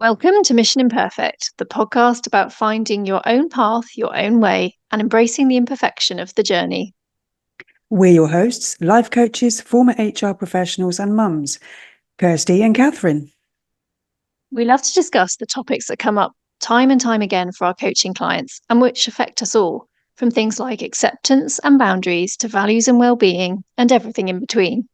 Welcome to Mission Imperfect, the podcast about finding your own path, your own way, and embracing the imperfection of the journey. We're your hosts, life coaches, former HR professionals, and mums, Kirsty and Catherine. We love to discuss the topics that come up time and time again for our coaching clients and which affect us all, from things like acceptance and boundaries to values and well-being and everything in between.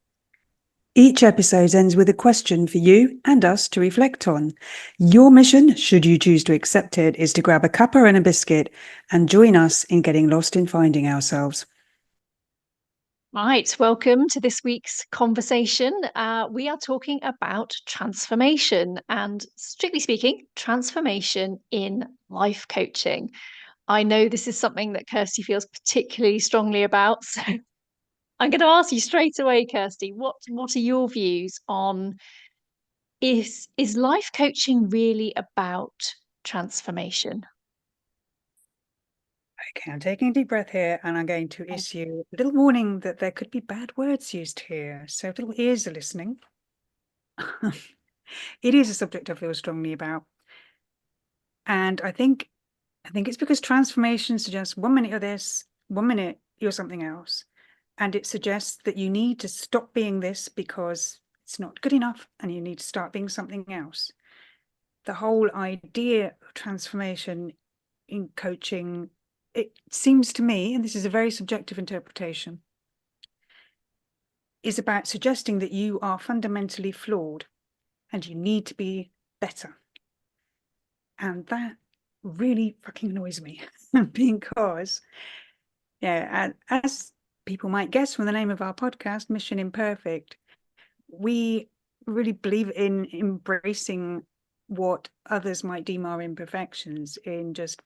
Each episode ends with a question for you and us to reflect on. Your mission, should you choose to accept it, is to grab a cuppa and a biscuit and join us in getting lost in finding ourselves. Right, welcome to this week's conversation. We are talking about transformation and, strictly speaking, transformation in life coaching. I know this is something that Kirsty feels particularly strongly about. So I'm going to ask you straight away, Kirsty, what are your views on is life coaching really about transformation? Okay, I'm taking a deep breath here and I'm going to issue a little warning that there could be bad words used here. So little ears are listening. It is a subject I feel strongly about. And I think it's because transformation suggests 1 minute you're this, 1 minute you're something else. And it suggests that you need to stop being this because it's not good enough and you need to start being something else. The whole idea of transformation in coaching, it seems to me, and this is a very subjective interpretation, is about suggesting that you are fundamentally flawed and you need to be better. And that really fucking annoys me because, yeah, as people might guess from the name of our podcast, Mission Imperfect, we really believe in embracing what others might deem our imperfections, in just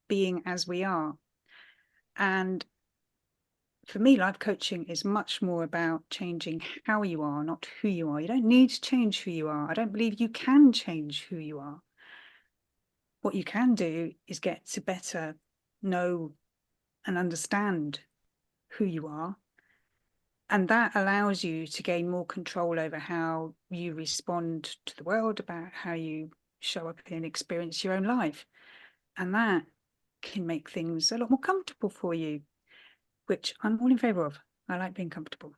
being as we are. And for me, life coaching is much more about changing how you are, not who you are. You don't need to change who you are. I don't believe you can change who you are. What you can do is get to better know and understand who you are. And that allows you to gain more control over how you respond to the world, about how you show up and experience your own life. And that can make things a lot more comfortable for you, which I'm all in favor of. I like being comfortable.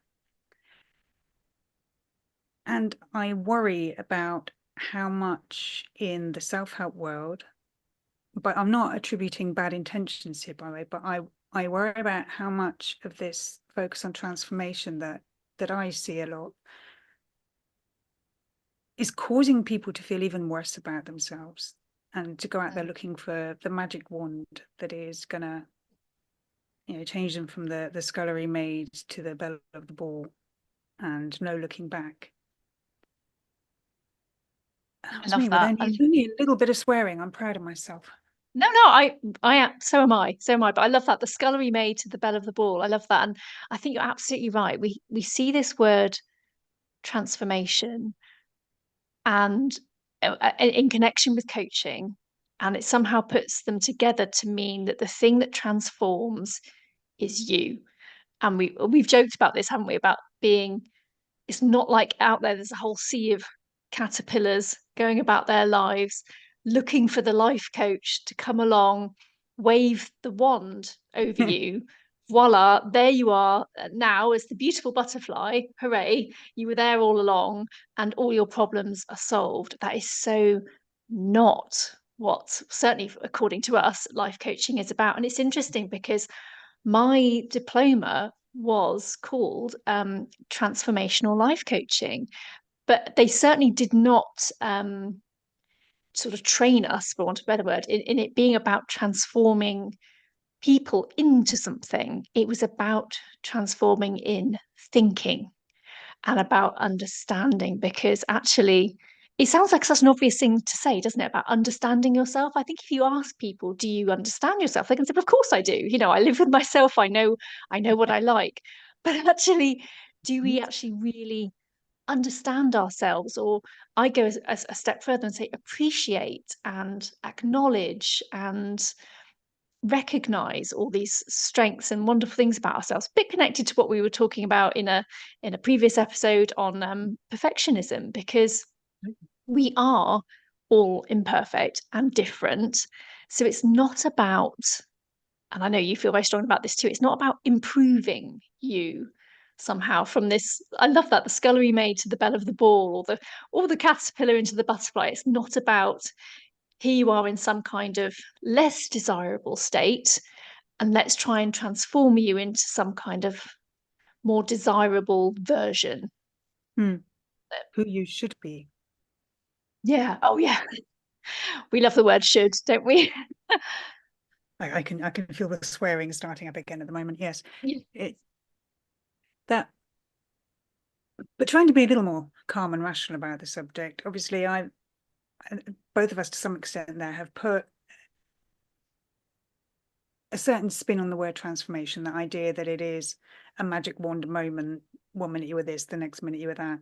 And I worry about how much in the self-help world, but I'm not attributing bad intentions here, by the way, but I worry about how much of this focus on transformation that I see a lot is causing people to feel even worse about themselves and to go out there looking for the magic wand that is gonna, change them from the scullery maid to the belle of the ball and no looking back. That I was love me with that. only a little bit of swearing. I'm proud of myself. No, I am. So am I. So am I. But I love that, the scullery maid to the belle of the ball. I love that, and I think you're absolutely right. We see this word transformation and in connection with coaching, and it somehow puts them together to mean that the thing that transforms is you. And we've joked about this, haven't we? About being, it's not like out there's a whole sea of caterpillars going about their lives looking for the life coach to come along, wave the wand over you. Voila, there you are now as the beautiful butterfly. Hooray, you were there all along and all your problems are solved. That is so not what, certainly according to us, life coaching is about. And it's interesting because my diploma was called transformational life coaching, but they certainly did not sort of train us, for want of a better word, in it being about transforming people into something. It was about transforming in thinking and about understanding, because actually it sounds like such an obvious thing to say, doesn't it, about understanding yourself. I think if you ask people, do you understand yourself, they can say, of course I do. I live with myself. I know what I like. But actually, do we actually really understand ourselves? Or I go a step further and say appreciate and acknowledge and recognize all these strengths and wonderful things about ourselves, a bit connected to what we were talking about in a previous episode on perfectionism, because we are all imperfect and different. So it's not about, and I know you feel very strong about this too, it's not about improving you somehow from this. I love that, the scullery maid to the belle of the ball, or the caterpillar into the butterfly. It's not about here you are in some kind of less desirable state, and let's try and transform you into some kind of more desirable version. Who you should be. Yeah. Oh yeah. We love the word should, don't we? I can feel the swearing starting up again at the moment. Yes, Yeah. it that. But trying to be a little more calm and rational about the subject. Obviously, both of us to some extent there have put a certain spin on the word transformation. The idea that it is a magic wand moment. 1 minute you were this, the next minute you were that.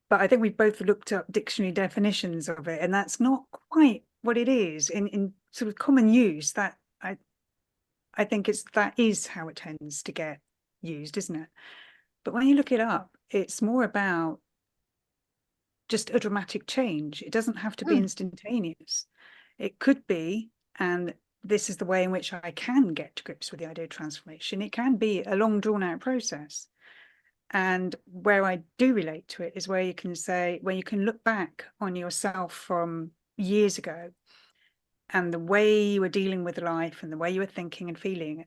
But I think we've both looked up dictionary definitions of it, and that's not quite what it is in sort of common use. That I think that is how it tends to get used, isn't it? But when you look it up, it's more about just a dramatic change. It doesn't have to be Mm. instantaneous. It could be, and this is the way in which I can get to grips with the idea of transformation. It can be a long drawn out process. And where I do relate to it is where you can say, where you can look back on yourself from years ago and the way you were dealing with life and the way you were thinking and feeling.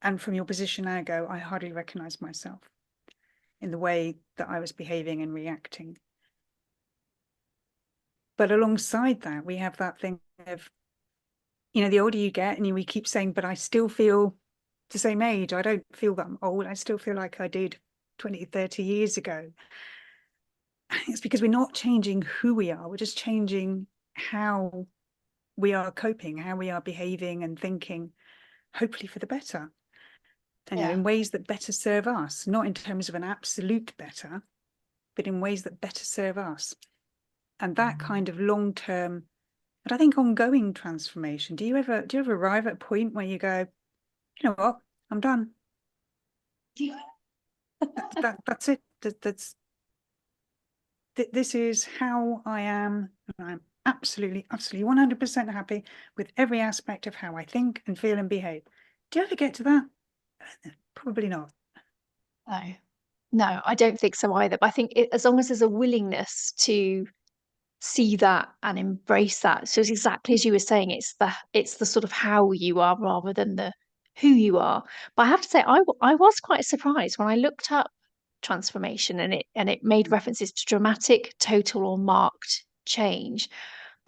And from your position now, go, I hardly recognize myself in the way that I was behaving and reacting. But alongside that, we have that thing of, the older you get and we keep saying, but I still feel the same age. I don't feel that I'm old. I still feel like I did 20, 30 years ago. It's because we're not changing who we are. We're just changing how we are coping, how we are behaving and thinking, hopefully for the better. Yeah. In ways that better serve us, not in terms of an absolute better, but in ways that better serve us. And that kind of long-term, but I think ongoing transformation. Do you ever arrive at a point where you go, you know what, I'm done. That's it. This is how I am. And I'm absolutely 100% happy with every aspect of how I think and feel and behave. Do you ever get to that? Probably not. No, no, I don't think so either. But I think as long as there's a willingness to see that and embrace that. So it's exactly as you were saying, it's the sort of how you are rather than the who you are. But I have to say, I was quite surprised when I looked up transformation, and it made references to dramatic, total, or marked change.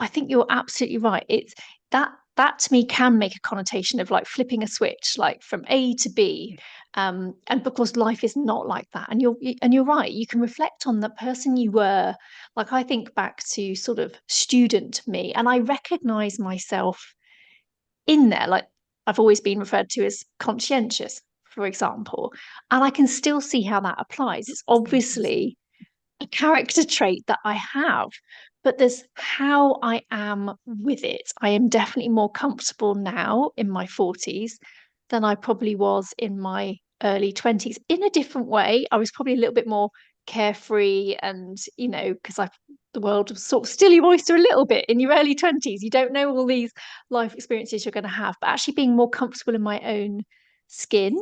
I think you're absolutely right. It's that to me can make a connotation of like flipping a switch, like from A to B. And because life is not like that. And you're right, you can reflect on the person you were. Like I think back to sort of student me, and I recognize myself in there. Like I've always been referred to as conscientious, for example. And I can still see how that applies. It's obviously a character trait that I have, but there's how I am with it. I am definitely more comfortable now in my 40s than I probably was in my early 20s in a different way. I was probably a little bit more carefree, and because I the world was sort of still your oyster a little bit in your early 20s. You don't know all these life experiences you're going to have, but actually being more comfortable in my own skin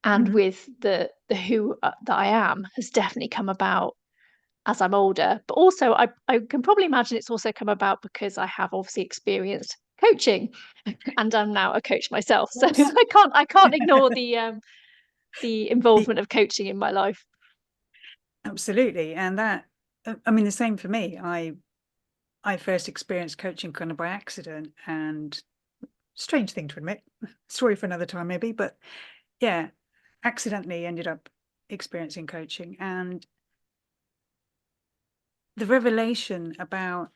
and Mm-hmm. with the who that I am has definitely come about as I'm older. But also, I can probably imagine it's also come about because I have obviously experienced coaching, and I'm now a coach myself. So Yes. I can't ignore the involvement of coaching in my life. Absolutely. And that, I mean, the same for me. I first experienced coaching kind of by accident, and strange thing to admit, story for another time maybe, but yeah, accidentally ended up experiencing coaching. And the revelation about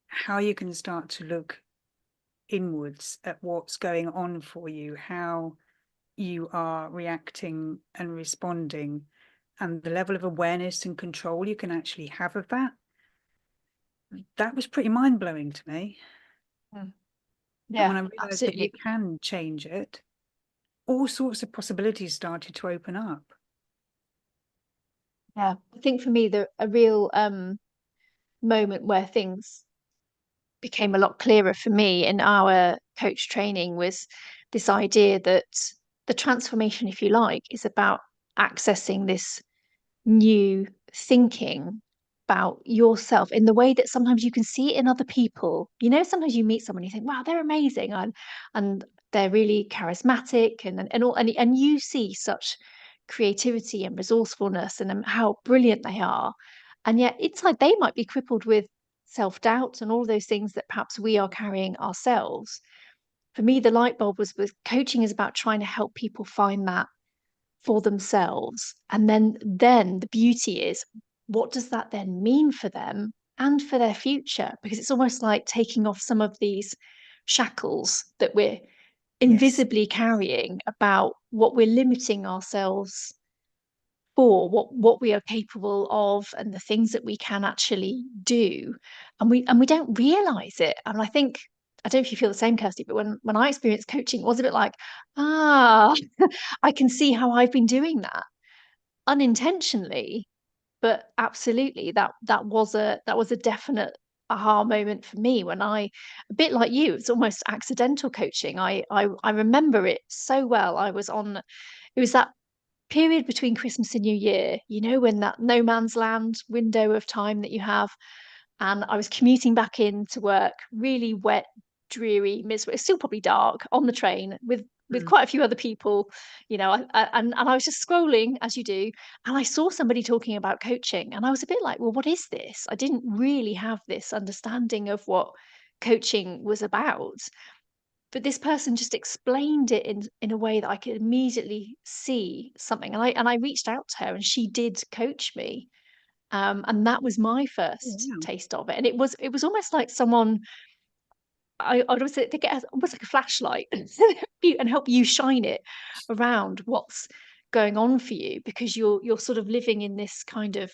how you can start to look inwards at what's going on for you, how you are reacting and responding, and the level of awareness and control you can actually have of that was pretty mind-blowing to me. Mm. And Yeah, when I realized that you absolutely. can change it, all sorts of possibilities started to open up. Yeah, I think for me the a real moment where things became a lot clearer for me in our coach training was this idea that the transformation, if you like, is about accessing this new thinking about yourself in the way that sometimes you can see it in other people. You know, sometimes you meet someone, you think, wow, they're amazing, and they're really charismatic, and you see such creativity and resourcefulness and how brilliant they are. And yet inside they might be crippled with self-doubt and all those things that perhaps we are carrying ourselves. For me, the light bulb was with coaching is about trying to help people find that for themselves. And then the beauty is, what does that then mean for them and for their future? Because it's almost like taking off some of these shackles that we're Yes. invisibly carrying about what we're limiting ourselves for, what we are capable of, and the things that we can actually do, and we don't realize it. And I think, I don't know if you feel the same, Kirsty, but when I experienced coaching, it was a bit like, ah, I can see how I've been doing that unintentionally, but absolutely that was a definite aha moment for me when I, a bit like you, it's almost accidental coaching. I remember it so well. I was on, it was that period between Christmas and New Year, you know, when that no man's land window of time that you have. And I was commuting back into work, really wet, dreary, miserable. It's still probably dark on the train with Mm. quite a few other people, you know. And I was just scrolling as you do, and I saw somebody talking about coaching, and I was a bit like, well, what is this? I didn't really have this understanding of what coaching was about, but this person just explained it in a way that I could immediately see something. And I reached out to her, and she did coach me. And that was my first Wow. taste of it. And it was almost like someone, I'd always say, think it as almost like a flashlight and help you shine it around what's going on for you, because you're sort of living in this kind of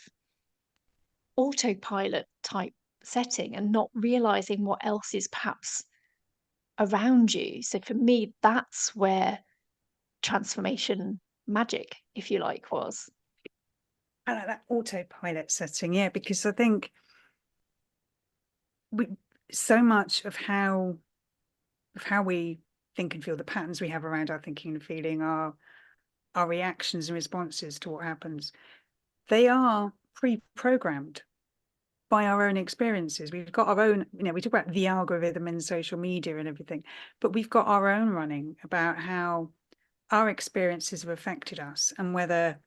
autopilot type setting and not realizing what else is perhaps around you. So for me, that's where transformation magic, if you like, was. I like that autopilot setting, yeah, because I think we so much of how we think and feel, the patterns we have around our thinking and feeling, our reactions and responses to what happens, they are pre-programmed by our own experiences. We've got our own, you know, we talk about the algorithm and social media and everything, but we've got our own running about how our experiences have affected us and whether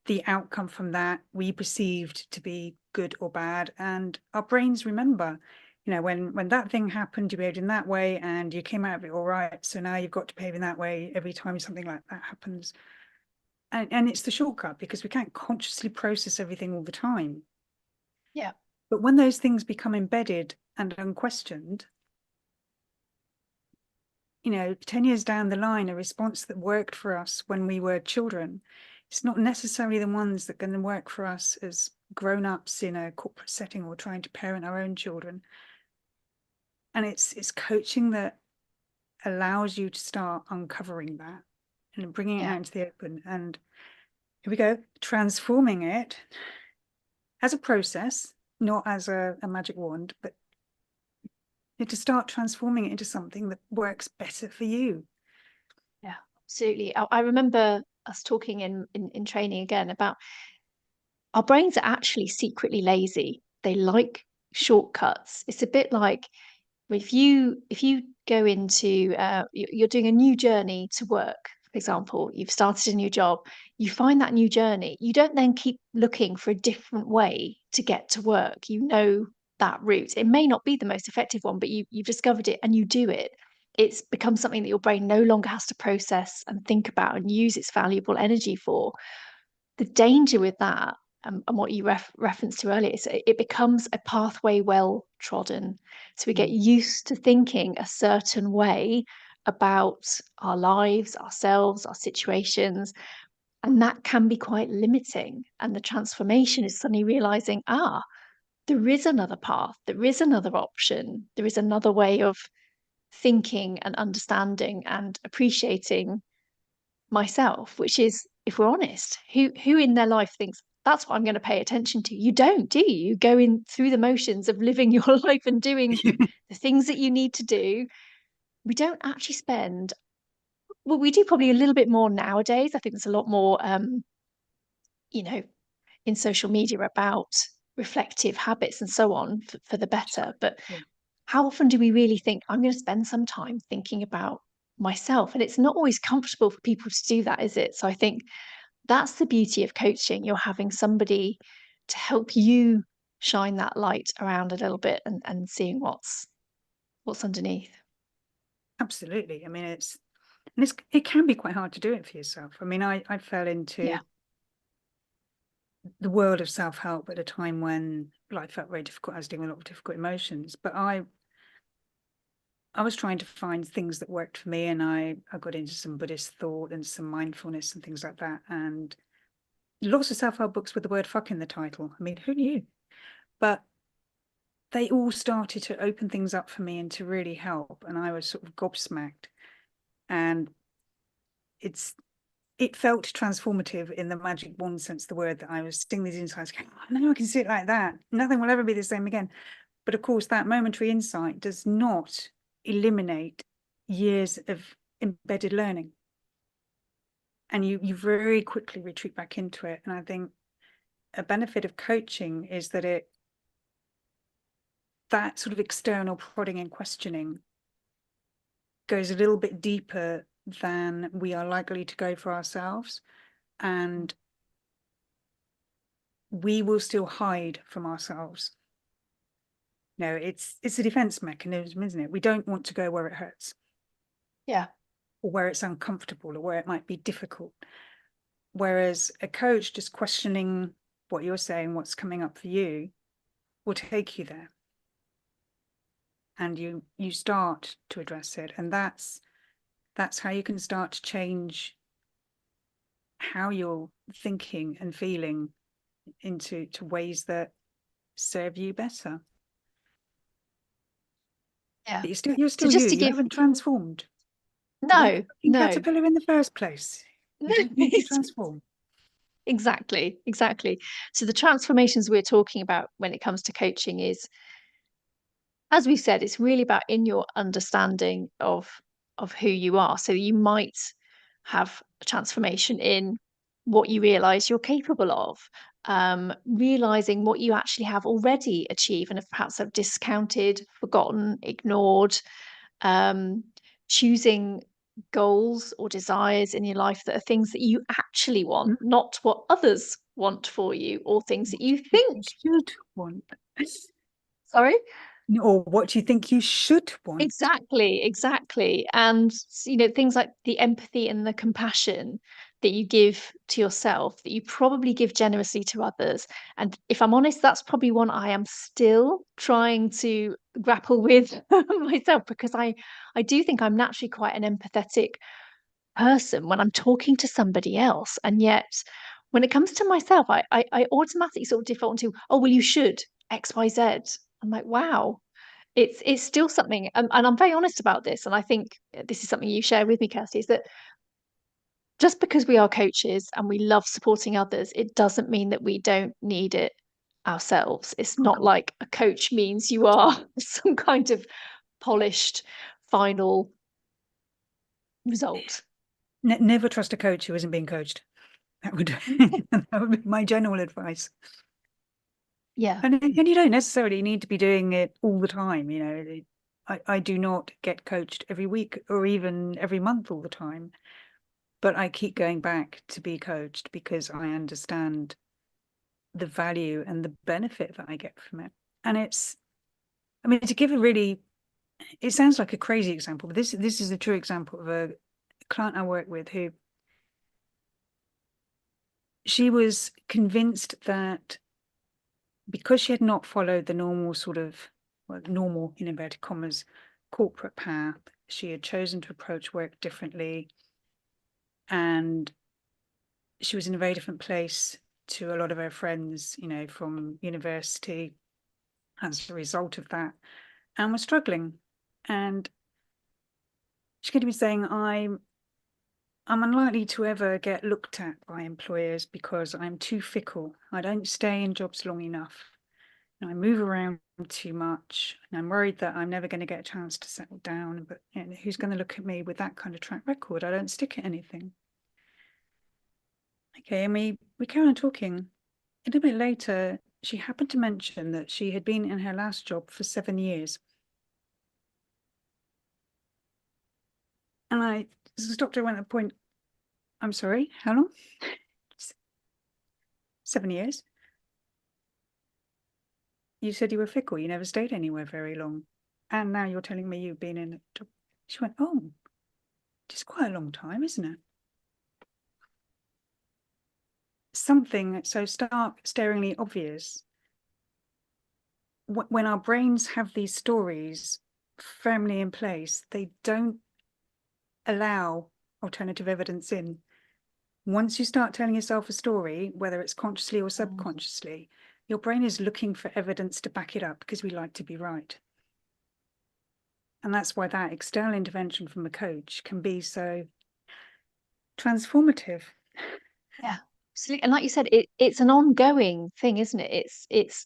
the outcome from that we perceived to be good or bad. And our brains remember, you know, when that thing happened, you behaved in that way and you came out of it all right. So now you've got to behave in that way every time something like that happens. And it's the shortcut because we can't consciously process everything all the time. Yeah. But when those things become embedded and unquestioned, you know, 10 years down the line, a response that worked for us when we were children, it's not necessarily the ones that are going to work for us as grown-ups in a corporate setting or trying to parent our own children. And it's coaching that allows you to start uncovering that and bringing it Yeah. out into the open. And here we go, transforming it as a process, not as a magic wand, but to start transforming it into something that works better for you. Yeah, absolutely. I remember us talking in training again about our brains are actually secretly lazy. They like shortcuts. It's a bit like, if you go into you're doing a new journey to work, for example, you've started a new job, you find that new journey, you don't then keep looking for a different way to get to work. You know that route. It may not be the most effective one, but you've discovered it and you do it. It's become something that your brain no longer has to process and think about and use its valuable energy for. The danger with that, and what you referenced to earlier, is it becomes a pathway well trodden. So we get Mm. used to thinking a certain way about our lives, ourselves, our situations, and that can be quite limiting. And the transformation is suddenly realizing, there is another path, there is another option, there is another way of thinking and understanding and appreciating myself, which is, if we're honest, who in their life thinks that's what I'm going to pay attention to. You don't, do you? You go in through the motions of living your life and doing the things that you need to do. We don't actually spend, well, we do probably a little bit more nowadays. I think there's a lot more, you know, in social media about reflective habits and so on for the better. But Yeah, how often do we really think, I'm going to spend some time thinking about myself? And it's not always comfortable for people to do that, is it? So I think that's the beauty of coaching. You're having somebody to help you shine that light around a little bit and seeing what's underneath. absolutely. I mean, it can be quite hard to do it for yourself. I mean, I fell Yeah. into the world of self-help at a time when life felt very difficult. I was dealing with a lot of difficult emotions, but I was trying to find things that worked for me, and I got into some Buddhist thought and some mindfulness and things like that, and lots of self-help books with the word fuck in the title. I mean, who knew? But they all started to open things up for me and to really help, and I was sort of gobsmacked. And it felt transformative in the magic wand sense of the word, that I was seeing these insights going, oh, now I can see it like that. Nothing will ever be the same again. But of course, that momentary insight does not eliminate years of embedded learning. And you very quickly retreat back into it. And I think a benefit of coaching is that that sort of external prodding and questioning goes a little bit deeper than we are likely to go for ourselves. And we will still hide from ourselves. No, it's a defense mechanism, isn't it? We don't want to go where it hurts, Yeah. or where it's uncomfortable, or where it might be difficult. Whereas a coach just questioning what you're saying, what's coming up for you, will take you there. And you start to address it. And that's how you can start to change how you're thinking and feeling into ways that serve you better. Yeah. But you're So still you. just to You give, haven't transformed. You're a no, fucking no, caterpillar in the first place. no, You don't need to transform. exactly, exactly. So the transformations we're talking about when it comes to coaching is, as we've said, it's really about in your understanding of who you are. So you might have a transformation in what you realize you're capable of, realizing what you actually have already achieved and have perhaps have discounted, forgotten, ignored, um, choosing goals or desires in your life that are things that you actually want, Mm, not what others want for you or things that what you do you think think. you should want? Sorry? Or what do you think you should want? Exactly, exactly. And things like the empathy and the compassion that you give to yourself, that you probably give generously to others. And if I'm honest, that's probably one I am still trying to grapple with myself, because I do think I'm naturally quite an empathetic person when I'm talking to somebody else. And yet when it comes to myself, I automatically sort of default into, oh, well, you should XYZ. I'm like, wow, it's still something, and I'm very honest about this, and I think this is something you share with me, Kirsty, is that just because we are coaches and we love supporting others, it doesn't mean that we don't need it ourselves. It's Oh not God, like a coach means you are some kind of polished final result. never trust a coach who isn't being coached. That would that would be my general advice. Yeah, And you don't necessarily need to be doing it all the time. I do not get coached every week or even every month all the time, but I keep going back to be coached because I understand the value and the benefit that I get from it. And I mean, to give a really, it sounds like a crazy example, but this is a true example of a client I work with who, she was convinced that because she had not followed the normal sort of, well, normal in inverted commas, corporate path, she had chosen to approach work differently, and she was in a very different place to a lot of her friends, from university as a result of that, and was struggling. And she came to me saying, I'm unlikely to ever get looked at by employers because I'm too fickle. I don't stay in jobs long enough. And I move around too much. And I'm worried that I'm never going to get a chance to settle down. But who's going to look at me with that kind of track record? I don't stick at anything. Okay, and we carry on talking. A little bit later, she happened to mention that she had been in her last job for 7 years. And I stopped her at a point. I'm sorry, how long? 7 years. You said you were fickle. You never stayed anywhere very long. And now you're telling me you've been in a job. She went, oh, it's quite a long time, isn't it? Something so stark, staringly obvious. When our brains have these stories firmly in place, they don't allow alternative evidence in. Once you start telling yourself a story, whether it's consciously or subconsciously, your brain is looking for evidence to back it up because we like to be right. And that's why that external intervention from a coach can be so transformative. Yeah, absolutely. And like you said, it's an ongoing thing, isn't it? It's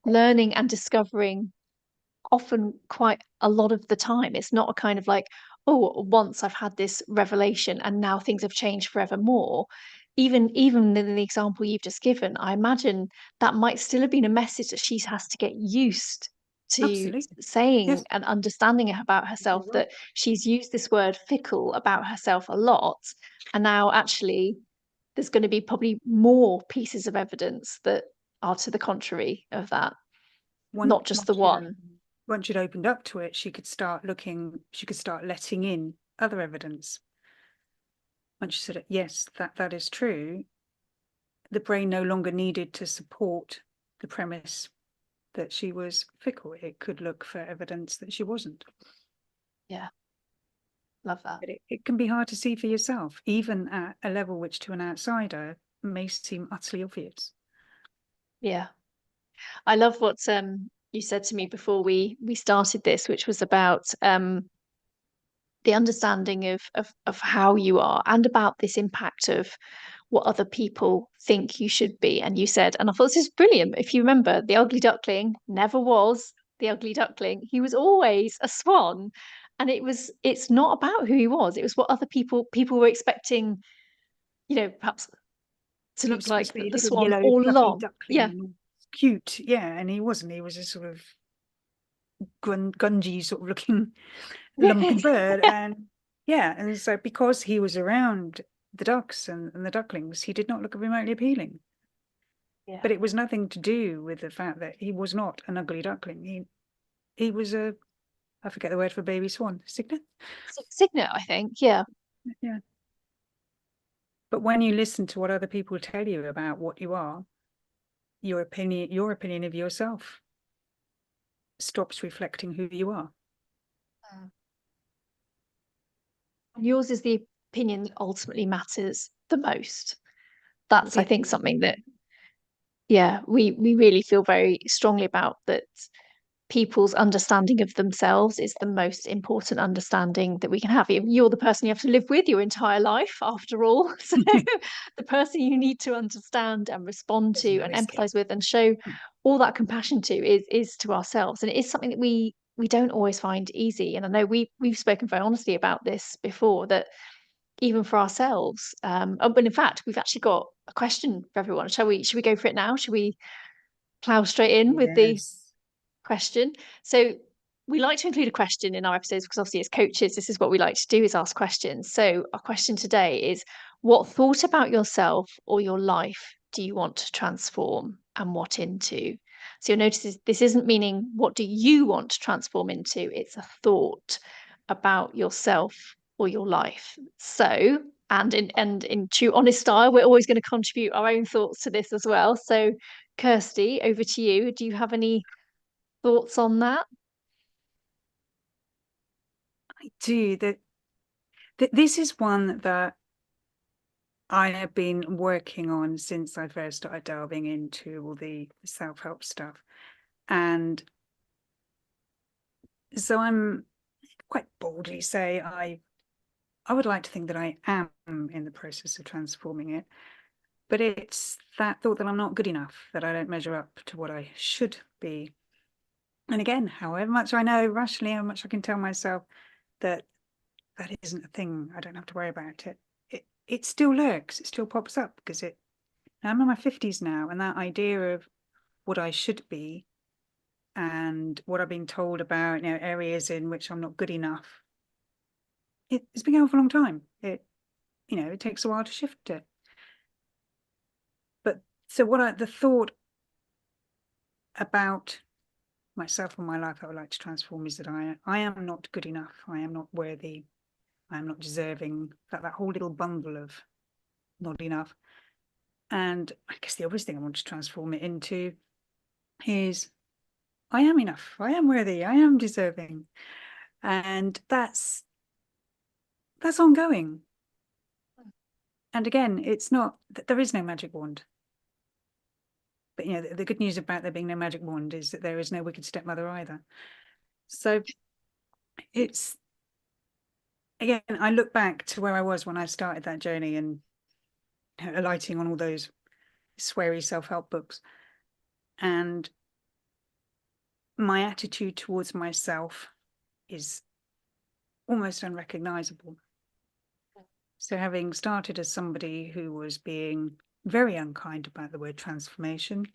learning and discovering often quite a lot of the time. It's not a kind of like, oh, once I've had this revelation and now things have changed forevermore. Even in the example you've just given, I imagine that might still have been a message that she has to get used to Absolutely. saying Yes, and understanding about herself, you're right. that she's used this word fickle about herself a lot. And now actually there's going to be probably more pieces of evidence that are to the contrary of that, Once, not just the once you'd one. opened, once you'd opened up to it, she could start looking, she could start letting in other evidence. Once she said, yes, that is true, the brain no longer needed to support the premise that she was fickle. It could look for evidence that she wasn't. Yeah, love that. But it can be hard to see for yourself, even at a level which to an outsider may seem utterly obvious. Yeah. I love what you said to me before we started this, which was about the understanding of how you are and about this impact of what other people think you should be. And you said, and I thought this is brilliant. If you remember, the ugly duckling never was the ugly duckling. He was always a swan. And it's not about who he was. It was what other people were expecting, perhaps to He was look supposed like to be a the little swan yellow, all fluffy along. duckling Yeah. and cute. Yeah, and he wasn't. He was a sort of gungy sort of looking lumpy bird. And yeah, and so because he was around the ducks and the ducklings, he did not look remotely appealing. Yeah. But it was nothing to do with the fact that he was not an ugly duckling. He was a, I forget the word for baby swan, cygnet. Signet, I think. Yeah. Yeah. But when you listen to what other people tell you about what you are, your opinion of yourself stops reflecting who you are. Mm. And yours is the opinion that ultimately matters the most. That's, I It think, is. something that, yeah, we really feel very strongly about, that people's understanding of themselves is the most important understanding that we can have. You're the person you have to live with your entire life, after all. So the person you need to understand and respond Doesn't to and always get. empathize with and show all that compassion to is to ourselves. And it is something that we don't always find easy. And I know we've spoken very honestly about this before, that even for ourselves, but in fact, we've actually got a question for everyone. Should we go for it now? Should we plow straight in with the Yes. question? So we like to include a question in our episodes because obviously as coaches, this is what we like to do, is ask questions. So our question today is, what thought about yourself or your life do you want to transform, and what into? So you'll notice this isn't meaning what do you want to transform into, it's a thought about yourself or your life. So, and in true honest style, we're always going to contribute our own thoughts to this as well. So Kirsty, over to you. Do you have any thoughts on that? I do. This is one that I have been working on since I first started delving into all the self-help stuff. And so I'm quite boldly say I would like to think that I am in the process of transforming it, but it's that thought that I'm not good enough, that I don't measure up to what I should be. And again, however much I know rationally, how much I can tell myself that that isn't a thing, I don't have to worry about it. It still lurks, it still pops up because I'm in my 50s now, and that idea of what I should be and what I've been told about, areas in which I'm not good enough, it's been going on for a long time. It takes a while to shift it. But so the thought about myself and my life I would like to transform is that I am not good enough. I am not worthy. I am not deserving. That whole little bundle of not enough. And I guess the obvious thing I want to transform it into is I am enough. I am worthy. I am deserving. And that's ongoing. And again, it's not that there is no magic wand. But the good news about there being no magic wand is that there is no wicked stepmother either. So it's, again, I look back to where I was when I started that journey and alighting on all those sweary self-help books, and my attitude towards myself is almost unrecognizable. So having started as somebody who was being very unkind about the word transformation,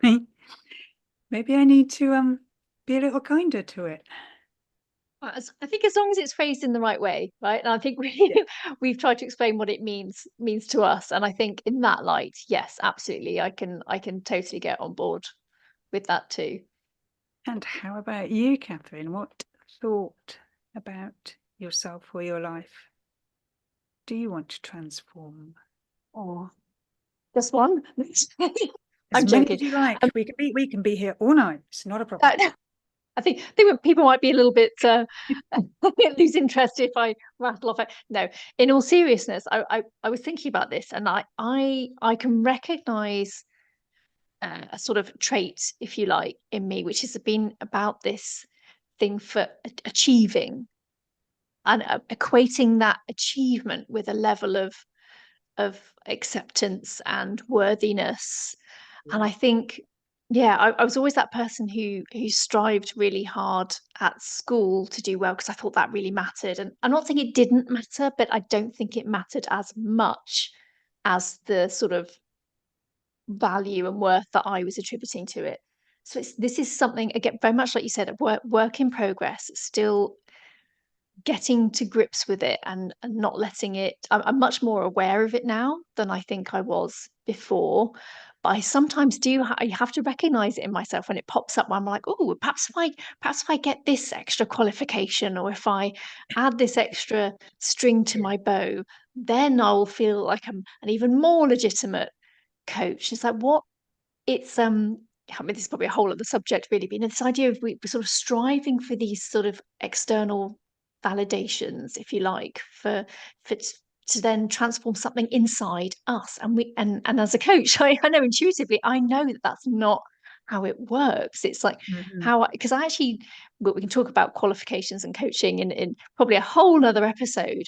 maybe I need to be a little kinder to it. I think as long as it's phrased in the right way, right? And I think Yeah. we've tried to explain what it means to us. And I think in that light, yes, absolutely, I can totally get on board with that too. And how about you, Catherine? What thought about yourself or your life do you want to transform? Oh, just one. As I'm many joking. as you like. Um, We can be here all night. It's not a problem. I think people might be a little bit lose interest if I rattle off. No, in all seriousness, I was thinking about this, and I can recognise a sort of trait, if you like, in me, which has been about this thing for achieving and equating that achievement with a level of acceptance and worthiness. And Yeah. I think, yeah, I was always that person who strived really hard at school to do well because I thought that really mattered. And I'm not saying it didn't matter, but I don't think it mattered as much as the sort of value and worth that I was attributing to it. So this is something again very much like you said, a work in progress, still getting to grips with it and not letting it. I'm much more aware of it now than I think I was before. But I sometimes I have to recognize it in myself when it pops up. Where I'm like, oh, perhaps if I get this extra qualification, or if I add this extra string to Yeah. my bow, then I'll feel like I'm an even more legitimate coach. It's like what I mean, this is probably a whole other subject, really, but this idea of we're sort of striving for these sort of external validations, if you like, for to then transform something inside us. And as a coach, I know intuitively, I know that that's not how it works. It's like Mhm. how because I actually, well, we can talk about qualifications and coaching in probably a whole other episode,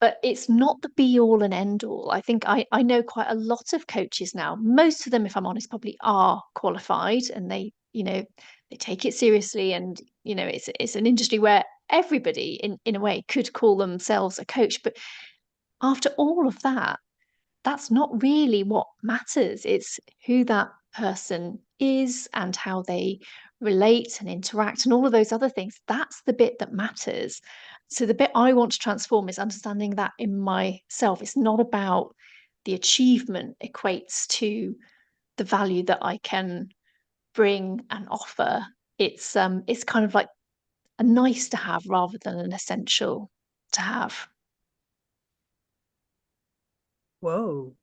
but it's not the be all and end all. I think I know quite a lot of coaches now. Most of them, if I'm honest, probably are qualified and they take it seriously. And, it's an industry where everybody in a way could call themselves a coach. But after all of that, that's not really what matters. It's who that person is and how they relate and interact and all of those other things. That's the bit that matters. So the bit I want to transform is understanding that in myself. It's not about the achievement equates to the value that I can bring and offer. It's kind of like a nice to have rather than an essential to have. Whoa.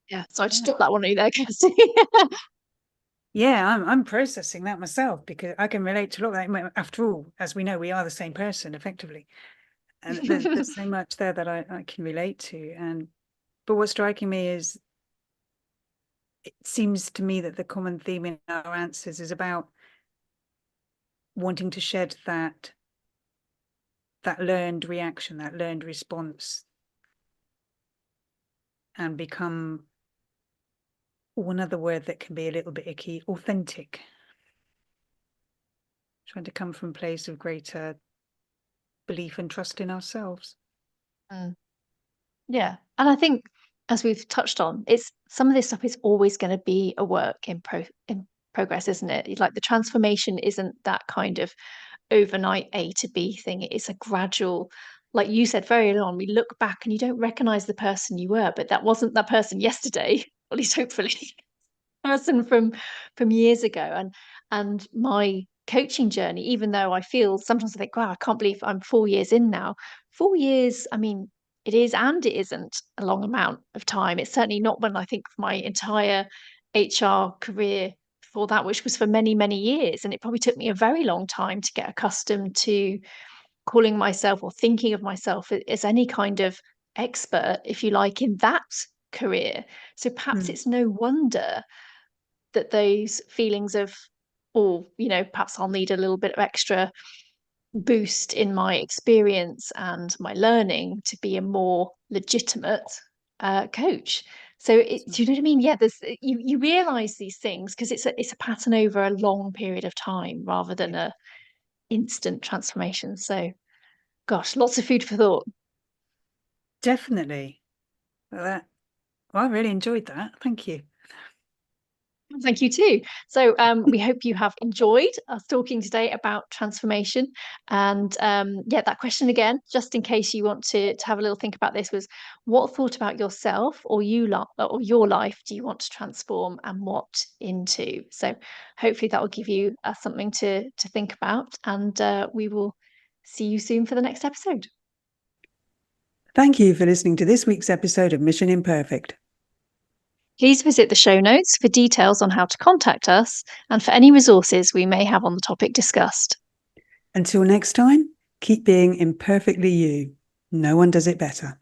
Yeah. So I just Yeah. took that one on you there, Kirsty. Yeah, I'm processing that myself because I can relate to a lot of that. After all, as we know, we are the same person effectively. And there's so much there that I can relate to. But what's striking me is it seems to me that the common theme in our answers is about wanting to shed that that learned reaction, that learned response, and become, another word that can be a little bit icky, authentic. Trying to come from a place of greater belief and trust in ourselves. Mm. Yeah. And I think, as we've touched on, it's some of this stuff is always going to be a work in progress, isn't it? Like the transformation isn't that kind of overnight A to B thing. It is a gradual, like you said very early on, we look back and you don't recognize the person you were, but that wasn't that person yesterday, at least hopefully. Person from years ago. And my coaching journey, even though I feel sometimes I think, wow, I can't believe I'm 4 years in now. 4 years, I mean, it is and it isn't a long amount of time. It's certainly not when I think of my entire HR career before that, which was for many, many years. And it probably took me a very long time to get accustomed to calling myself or thinking of myself as any kind of expert, if you like, in that career. So perhaps Mm. it's no wonder that those feelings of, oh, perhaps I'll need a little bit of extra boost in my experience and my learning to be a more legitimate coach. So do you know what I mean? Yeah, there's you realize these things because it's a pattern over a long period of time rather than Yeah, a instant transformation. So gosh, lots of food for thought. definitely. Well, I really enjoyed that. Thank you. Thank you too. So we hope you have enjoyed us talking today about transformation. And yeah, that question again, just in case you want to have a little think about this, was what thought about yourself or or your life do you want to transform and what into? So hopefully that will give you something to think about. And we will see you soon for the next episode. Thank you for listening to this week's episode of Mission Imperfect. Please visit the show notes for details on how to contact us and for any resources we may have on the topic discussed. Until next time, keep being imperfectly you. No one does it better.